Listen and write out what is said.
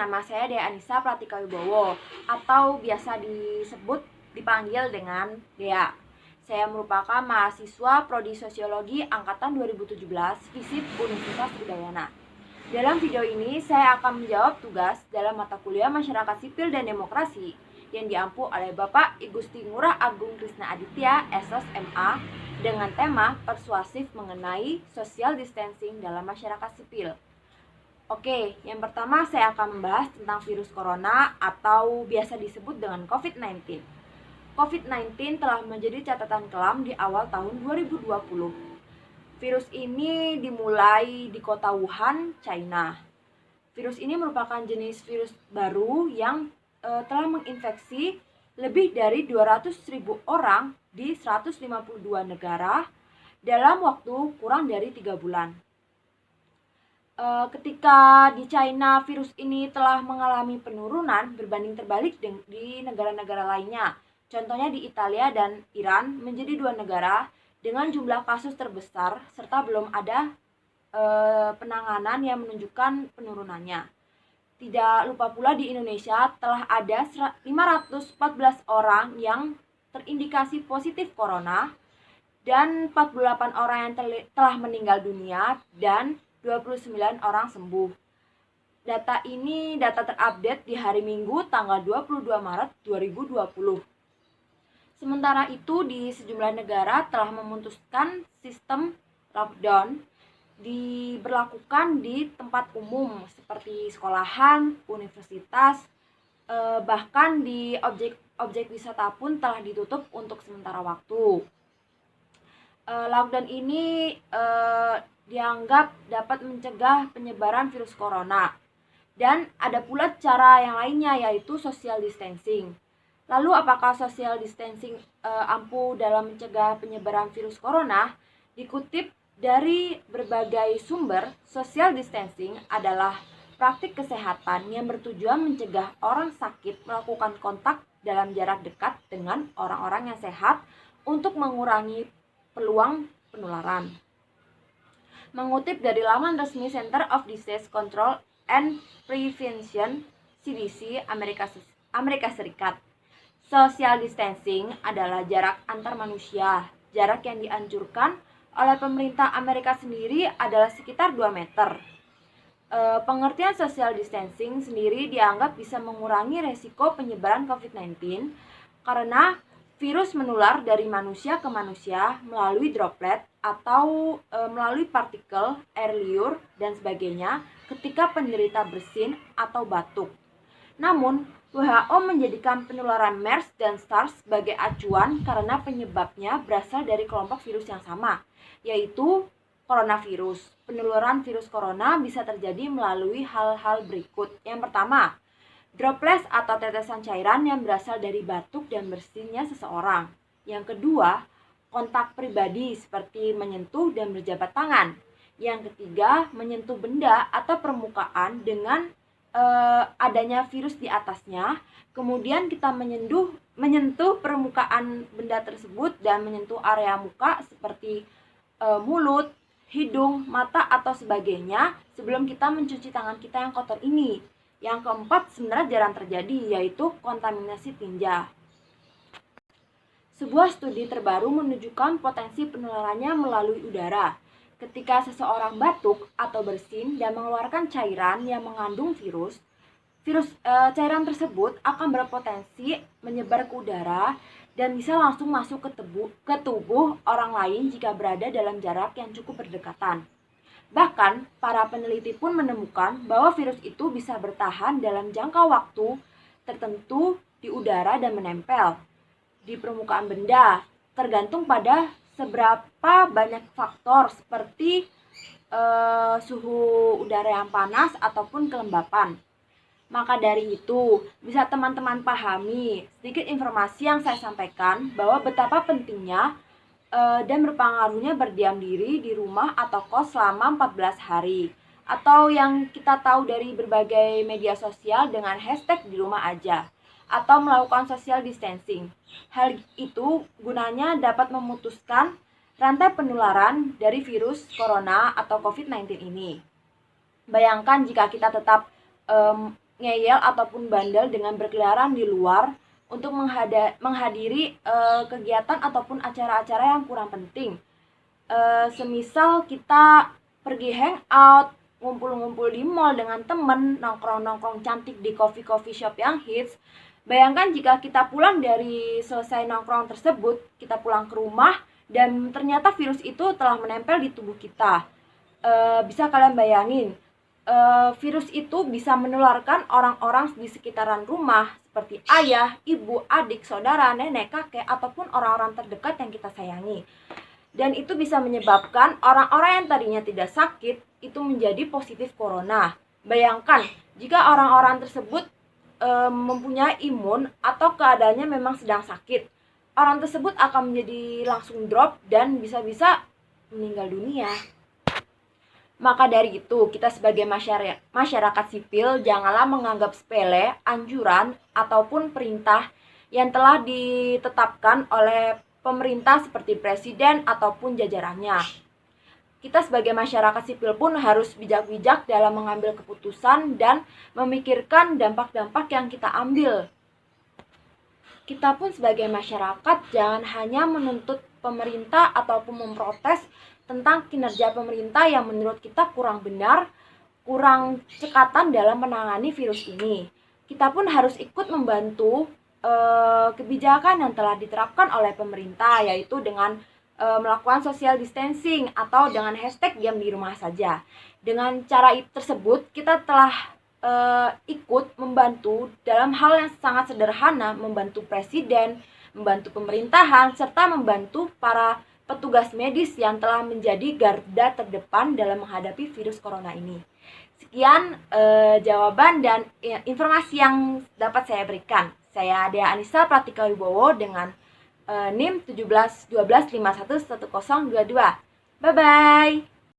nama saya Dea Anissa Pratika Wibowo atau biasa dipanggil dengan Dea. Saya merupakan mahasiswa Prodi Sosiologi Angkatan 2017 FISIP Universitas Udayana. Dalam video ini, saya akan menjawab tugas dalam mata kuliah Masyarakat Sipil dan Demokrasi yang diampu oleh Bapak Igusti Ngurah Agung Krisna Aditya, SS MA, dengan tema persuasif mengenai social distancing dalam masyarakat sipil. Oke, yang pertama saya akan membahas tentang virus corona atau biasa disebut dengan COVID-19. COVID-19 telah menjadi catatan kelam di awal tahun 2020. Virus ini dimulai di kota Wuhan, China. Virus ini merupakan jenis virus baru yang telah menginfeksi lebih dari 200.000 orang di 152 negara dalam waktu kurang dari 3 bulan. Ketika di China virus ini telah mengalami penurunan berbanding terbalik di negara-negara lainnya. Contohnya di Italia dan Iran menjadi dua negara dengan jumlah kasus terbesar serta belum ada penanganan yang menunjukkan penurunannya. Tidak lupa pula di Indonesia telah ada 514 orang yang terindikasi positif corona dan 48 orang yang telah meninggal dunia dan 29 orang sembuh. Data terupdate di hari Minggu tanggal 22 Maret 2020. Sementara itu di sejumlah negara telah memutuskan sistem lockdown diberlakukan di tempat umum seperti sekolahan, universitas, bahkan di objek wisata pun telah ditutup untuk sementara waktu. Lockdown ini dianggap dapat mencegah penyebaran virus corona. Dan ada pula cara yang lainnya yaitu social distancing. Lalu apakah social distancing ampuh dalam mencegah penyebaran virus corona? Dikutip dari berbagai sumber, social distancing adalah praktik kesehatan yang bertujuan mencegah orang sakit melakukan kontak dalam jarak dekat dengan orang-orang yang sehat untuk mengurangi peluang penularan. Mengutip dari laman resmi Center of Disease Control and Prevention CDC Amerika Serikat, social distancing adalah jarak antar manusia. Jarak yang dianjurkan oleh pemerintah Amerika sendiri adalah sekitar 2 meter. Pengertian social distancing sendiri dianggap bisa mengurangi resiko penyebaran COVID-19 karena virus menular dari manusia ke manusia melalui droplet atau melalui partikel, air liur, dan sebagainya ketika penderita bersin atau batuk. Namun, WHO menjadikan penularan MERS dan SARS sebagai acuan karena penyebabnya berasal dari kelompok virus yang sama, yaitu coronavirus. Penularan virus corona bisa terjadi melalui hal-hal berikut. Yang pertama, droplets atau tetesan cairan yang berasal dari batuk dan bersinnya seseorang. Yang kedua, kontak pribadi seperti menyentuh dan berjabat tangan. Yang ketiga, menyentuh benda atau permukaan dengan adanya virus di atasnya. Kemudian kita menyentuh permukaan benda tersebut dan menyentuh area muka seperti mulut, hidung, mata atau sebagainya sebelum kita mencuci tangan kita yang kotor ini. Yang keempat sebenarnya jarang terjadi, yaitu kontaminasi tinja. Sebuah studi terbaru menunjukkan potensi penularannya melalui udara. Ketika seseorang batuk atau bersin dan mengeluarkan cairan yang mengandung virus, cairan tersebut akan berpotensi menyebar ke udara dan bisa langsung masuk ke tubuh orang lain jika berada dalam jarak yang cukup berdekatan. Bahkan, para peneliti pun menemukan bahwa virus itu bisa bertahan dalam jangka waktu tertentu di udara dan menempel di permukaan benda, tergantung pada seberapa banyak faktor seperti suhu udara yang panas ataupun kelembapan. Maka dari itu, bisa teman-teman pahami sedikit informasi yang saya sampaikan bahwa betapa pentingnya dan berpengaruhnya berdiam diri di rumah atau kos selama 14 hari. Atau yang kita tahu dari berbagai media sosial dengan hashtag di rumah aja. Atau melakukan social distancing. Hal itu gunanya dapat memutuskan rantai penularan dari virus corona atau COVID-19 ini. Bayangkan jika kita tetap ngeyel ataupun bandel dengan berkeliaran di luar untuk menghadiri kegiatan ataupun acara-acara yang kurang penting. Semisal kita pergi hangout, ngumpul-ngumpul di mall dengan temen, nongkrong-nongkrong cantik di coffee shop yang hits. Bayangkan jika kita pulang dari selesai nongkrong tersebut, kita pulang ke rumah dan ternyata virus itu telah menempel di tubuh kita. Bisa kalian bayangin, virus itu bisa menularkan orang-orang di sekitaran rumah seperti ayah, ibu, adik, saudara, nenek, kakek, ataupun orang-orang terdekat yang kita sayangi. Dan itu bisa menyebabkan orang-orang yang tadinya tidak sakit itu menjadi positif corona. Bayangkan jika orang-orang tersebut mempunyai imun atau keadaannya memang sedang sakit, orang tersebut akan menjadi langsung drop dan bisa-bisa meninggal dunia. Maka dari itu, kita sebagai masyarakat sipil janganlah menganggap sepele anjuran ataupun perintah yang telah ditetapkan oleh pemerintah seperti presiden ataupun jajarannya. Kita sebagai masyarakat sipil pun harus bijak-bijak dalam mengambil keputusan dan memikirkan dampak-dampak yang kita ambil. Kita pun sebagai masyarakat jangan hanya menuntut pemerintah ataupun memprotes tentang kinerja pemerintah yang menurut kita kurang benar, kurang cekatan dalam menangani virus ini. Kita pun harus ikut membantu kebijakan yang telah diterapkan oleh pemerintah, yaitu dengan melakukan social distancing atau dengan hashtag diam di rumah saja. Dengan cara tersebut kita telah ikut membantu dalam hal yang sangat sederhana, membantu presiden, membantu pemerintahan, serta membantu para petugas medis yang telah menjadi garda terdepan dalam menghadapi virus corona ini. Sekian jawaban dan informasi yang dapat saya berikan. Saya Dea Anissa Pratika Wibowo dengan NIM 17 12 51 1022. Bye bye.